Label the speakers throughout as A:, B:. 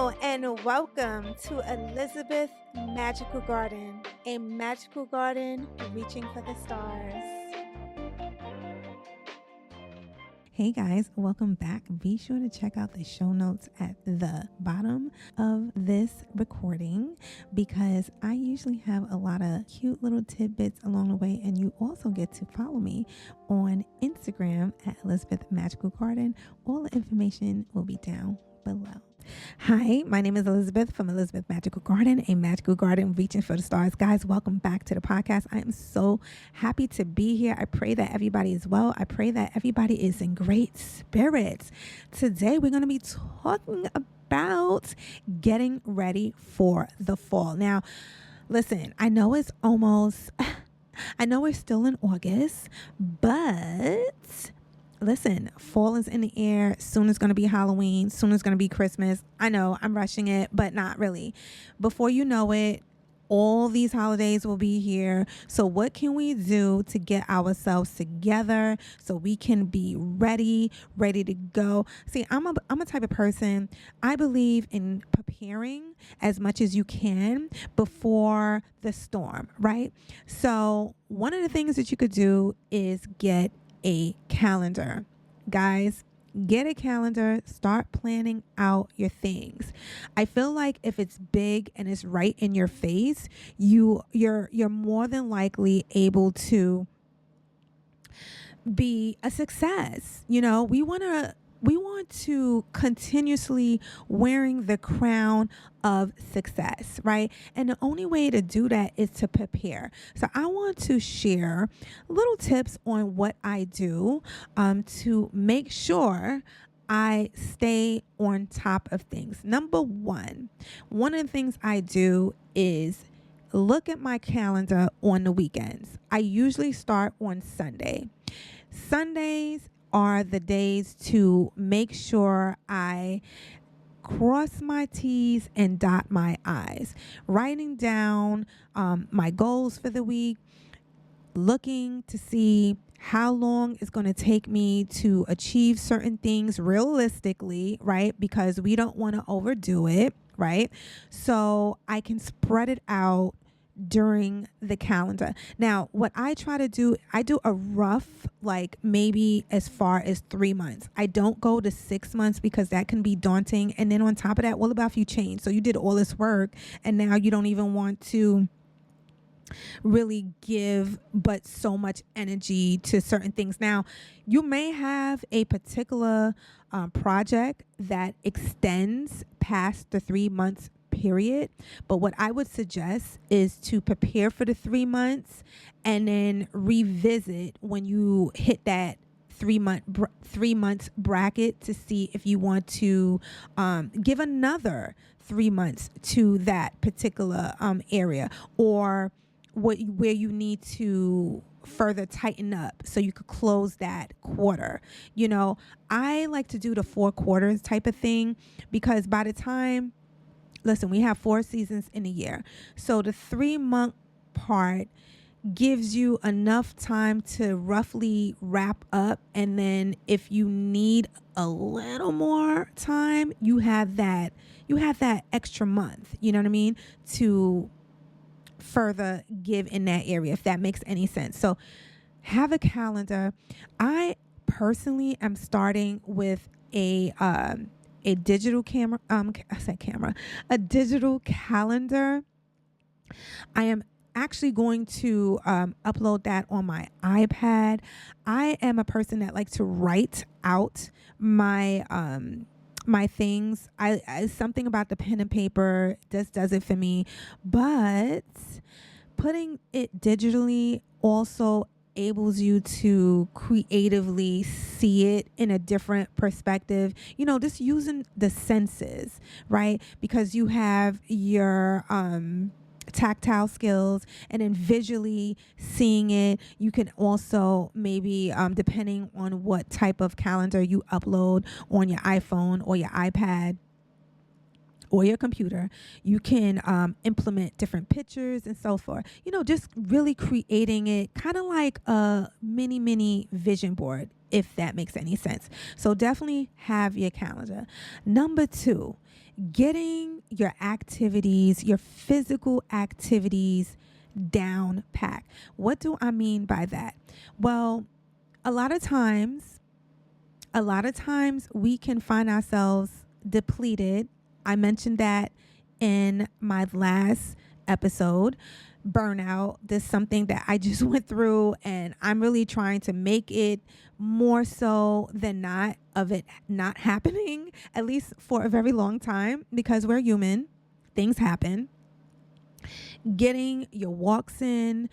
A: and welcome to Elizabeth Magical Garden, a magical garden reaching for the stars.
B: Hey guys, welcome back. Be sure to check out the show notes at the bottom of this recording because I usually have a lot of cute little tidbits along the way, and you also get to follow me on Instagram at Elizabeth Magical Garden. All the information will be down below. Hi, my name is Elizabeth from Elizabeth Magical Garden, a magical garden reaching for the stars. Guys, welcome back to the podcast. I am so happy to be here. I pray that everybody is well. I pray that everybody is in great spirits. Today, we're going to be talking about getting ready for the fall. Now, listen, I know we're still in August, but listen, fall is in the air. Soon is going to be Halloween. Soon is going to be Christmas. I know I'm rushing it, but not really. Before you know it, all these holidays will be here. So what can we do to get ourselves together so we can be ready to go? See, I'm a type of person, I believe in preparing as much as you can before the storm, right? So one of the things that you could do is get a calendar. Guys, get a calendar, start planning out your things. I feel like if it's big and it's right in your face, you're more than likely able to be a success. You know, we want to continuously wearing the crown of success, right? And the only way to do that is to prepare. So I want to share little tips on what I do to make sure I stay on top of things. Number one of the things I do is look at my calendar on the weekends. I usually start on Sunday. Sundays are the days to make sure I cross my T's and dot my I's. Writing down my goals for the week, looking to see how long it's going to take me to achieve certain things realistically, right? Because we don't want to overdo it, right? So I can spread it out during the calendar. Now, what I try to do, I do a rough, like maybe as far as 3 months. I don't go to 6 months because that can be daunting. And then on top of that, what about if you change? So you did all this work and now you don't even want to really give but so much energy to certain things. Now, you may have a particular project that extends past the 3 months period. But what I would suggest is to prepare for the 3 months and then revisit when you hit that 3 months bracket to see if you want to give another 3 months to that particular area, or where you need to further tighten up so you could close that quarter. You know, I like to do the 4 quarters type of thing because by the time, listen, we have 4 seasons in a year. So the 3-month part gives you enough time to roughly wrap up. And then if you need a little more time, you have that extra month, you know what I mean, to further give in that area, if that makes any sense. So have a calendar. I personally am starting with a digital a digital calendar. I am actually going to upload that on my iPad. I am a person that likes to write out my my things. I something about the pen and paper just does it for me. But putting it digitally also enables you to creatively see it in a different perspective. You know, just using the senses, right? Because you have your tactile skills and then visually seeing it. You can also maybe, depending on what type of calendar you upload on your iPhone or your iPad or your computer, you can implement different pictures and so forth. You know, just really creating it kind of like a mini vision board, if that makes any sense. So definitely have your calendar. Number 2 getting your activities, your physical activities down pat. What do I mean by that? Well, a lot of times we can find ourselves depleted. I mentioned that in my last episode. Burnout, this is something that I just went through, and I'm really trying to make it more so than not of it not happening, at least for a very long time, because we're human. Things happen. Getting your walks in,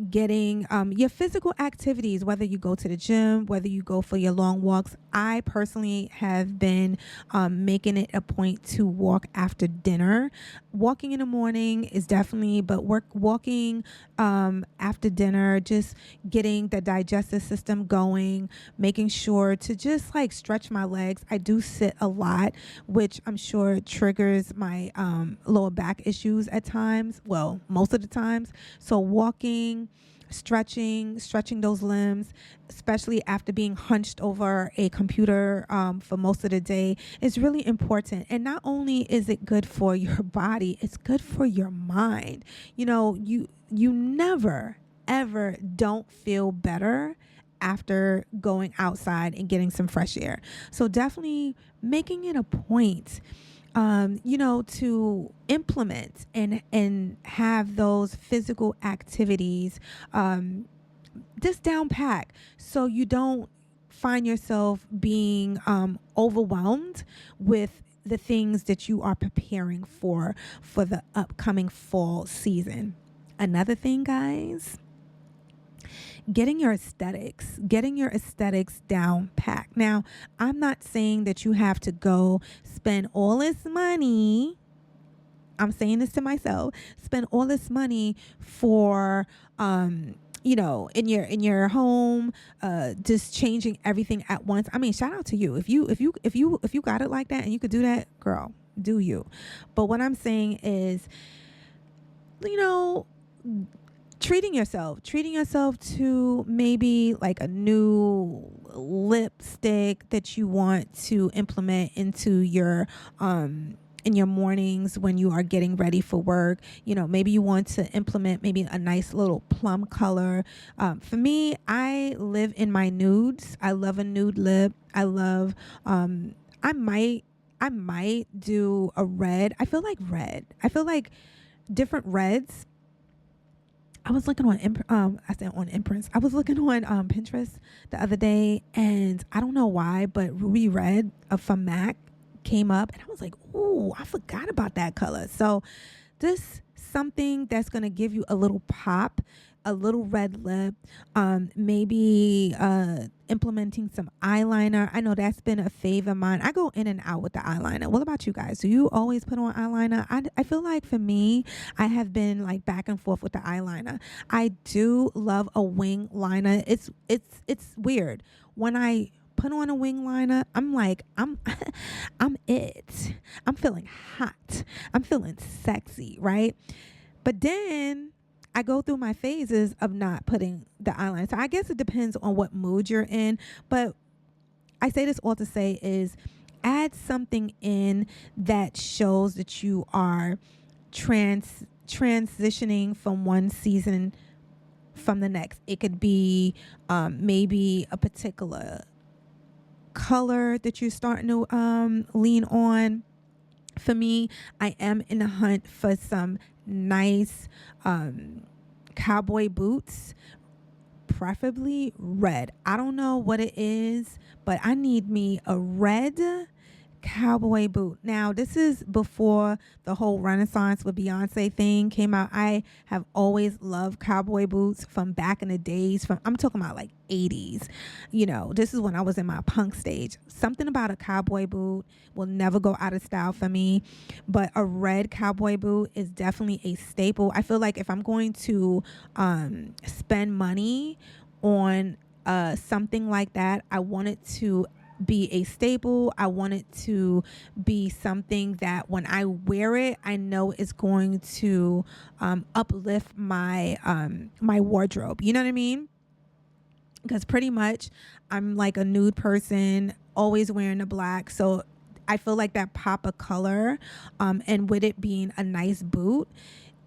B: getting your physical activities, whether you go to the gym, whether you go for your long walks. I personally have been making it a point to walk after dinner. Walking in the morning is definitely, but walking after dinner, just getting the digestive system going, making sure to just like stretch my legs. I do sit a lot, which I'm sure triggers my lower back issues at times. Well, most of the times. So walking, stretching those limbs, especially after being hunched over a computer for most of the day, is really important. And not only is it good for your body, it's good for your mind. You know, you never ever don't feel better after going outside and getting some fresh air. So definitely making it a point to implement and have those physical activities just down pack, so you don't find yourself being overwhelmed with the things that you are preparing for the upcoming fall season. Another thing, guys, getting your aesthetics down pack. Now, I'm not saying that you have to go spend all this money. I'm saying this to myself, spend all this money for, in your home, just changing everything at once. I mean, shout out to you. If you got it like that and you could do that, girl, do you. But what I'm saying is, treating yourself to maybe like a new lipstick that you want to implement into your in your mornings when you are getting ready for work. Maybe you want to implement maybe a nice little plum color. For me, I live in my nudes. I love a nude lip. I love I might do a red. I feel like different reds. I was looking on Imprints. I was looking on Pinterest the other day, and I don't know why, but Ruby Red from MAC came up, and I was like, ooh, I forgot about that color. So this something that's going to give you a little pop, a little red lip, maybe implementing some eyeliner. I know that's been a fave of mine. I go in and out with the eyeliner. What about you guys? Do you always put on eyeliner? I feel like for me, I have been like back and forth with the eyeliner. I do love a wing liner. It's weird. When I put on a wing liner, I'm like, I'm it. I'm feeling hot. I'm feeling sexy, right? But then I go through my phases of not putting the eyeliner. So I guess it depends on what mood you're in. But I say this all to say is add something in that shows that you are transitioning from one season from the next. It could be maybe a particular color that you're starting to lean on. For me, I am in the hunt for some nice cowboy boots, preferably red. I don't know what it is, but I need me a red cowboy boot. Now, this is before the whole Renaissance with Beyonce thing came out. I have always loved cowboy boots from back in the days. I'm talking about like 80s. This is when I was in my punk stage. Something about a cowboy boot will never go out of style for me, but a red cowboy boot is definitely a staple. I feel like if I'm going to spend money on something like that, I want it to be a staple. I want it to be something that when I wear it, I know it's going to uplift my my wardrobe. You know what I mean? Because pretty much I'm like a nude person, always wearing the black. So I feel like that pop of color, and with it being a nice boot,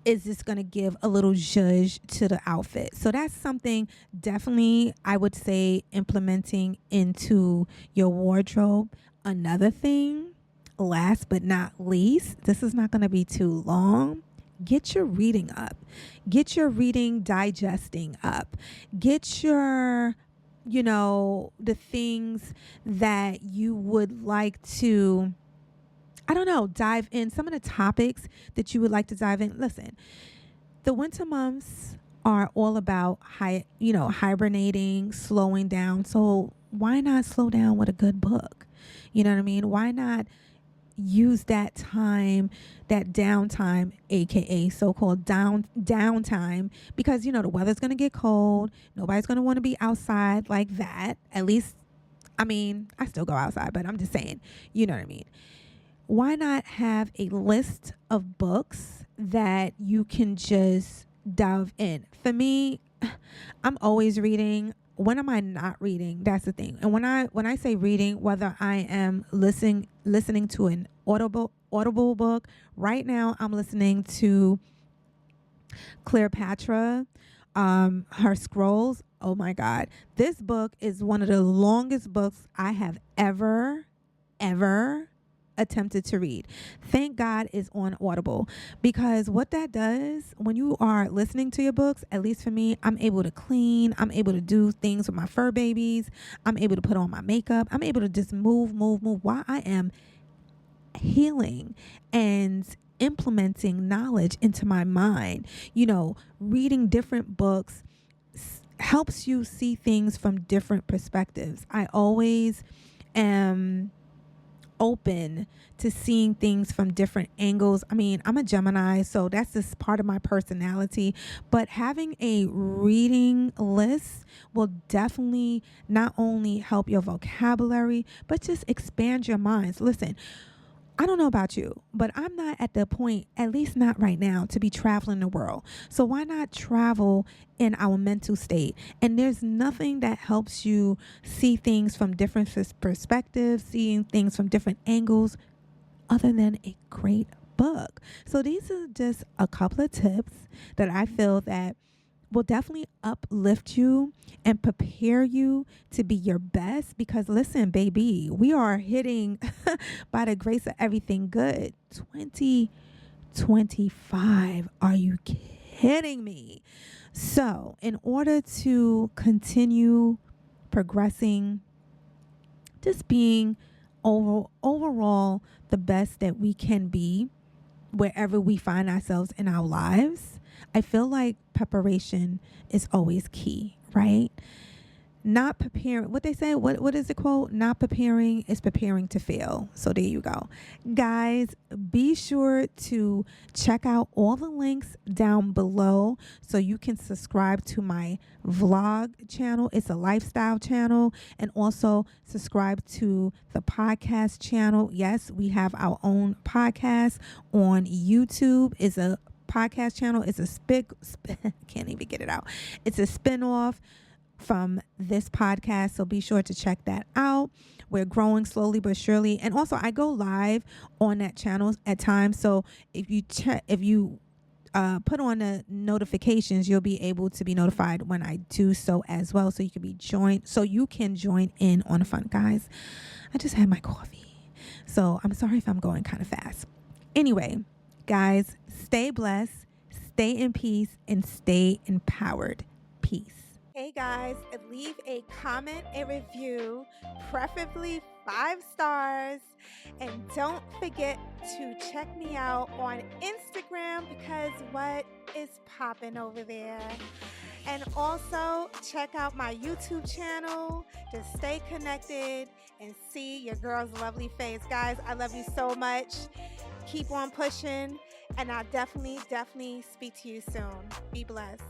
B: is just going to give a little zhuzh to the outfit. So that's something definitely I would say implementing into your wardrobe. Another thing, last but not least, this is not going to be too long. Get your reading up. Get your reading digesting up. Get your, the things that you would like to, I don't know, dive in, some of the topics that you would like to dive in. Listen, the winter months are all about hibernating, slowing down. So why not slow down with a good book? You know what I mean? Why not use that time, that downtime, aka so-called downtime, because the weather's going to get cold. Nobody's going to want to be outside like that. At least, I still go outside, but I'm just saying, you know what I mean? Why not have a list of books that you can just dive in? For me, I'm always reading. When am I not reading? That's the thing. And when I say reading, whether I am listening to an audible book, right now I'm listening to Cleopatra, her scrolls. Oh my God. This book is one of the longest books I have ever attempted to read. Thank God it's on Audible, because what that does when you are listening to your books, at least for me, I'm able to clean, I'm able to do things with my fur babies, I'm able to put on my makeup, I'm able to just move while I am healing and implementing knowledge into my mind. Reading different books helps you see things from different perspectives. I always am open to seeing things from different angles. I'm a Gemini, so that's just part of my personality. But having a reading list will definitely not only help your vocabulary, but just expand your minds. Listen, I don't know about you, but I'm not at the point, at least not right now, to be traveling the world. So why not travel in our mental state? And there's nothing that helps you see things from different perspectives, seeing things from different angles, other than a great book. So these are just a couple of tips that I feel that will definitely uplift you and prepare you to be your best. Because listen, baby, we are hitting by the grace of everything good 2025. Are you kidding me? So in order to continue progressing, just being overall the best that we can be wherever we find ourselves in our lives, I feel like preparation is always key, right? Not preparing, what they say, what is the quote? Not preparing is preparing to fail. So there you go. Guys, be sure to check out all the links down below so you can subscribe to my vlog channel. It's a lifestyle channel. And also subscribe to the podcast channel. Yes, we have our own podcast on YouTube. It's a podcast channel. It's a can't even get it out. It's a spinoff from this podcast, so be sure to check that out. We're growing slowly but surely, and also I go live on that channel at times. So if you put on the notifications, you'll be able to be notified when I do so as well. So you can join in on the fun, guys. I just had my coffee, so I'm sorry if I'm going kind of fast. Anyway, guys, stay blessed, stay in peace, and stay empowered. Peace.
A: Hey guys, leave a comment, a review, preferably 5 stars. And don't forget to check me out on Instagram, because what is popping over there? And also check out my YouTube channel to stay connected and see your girl's lovely face. Guys, I love you so much. Keep on pushing, and I'll definitely speak to you soon. Be blessed.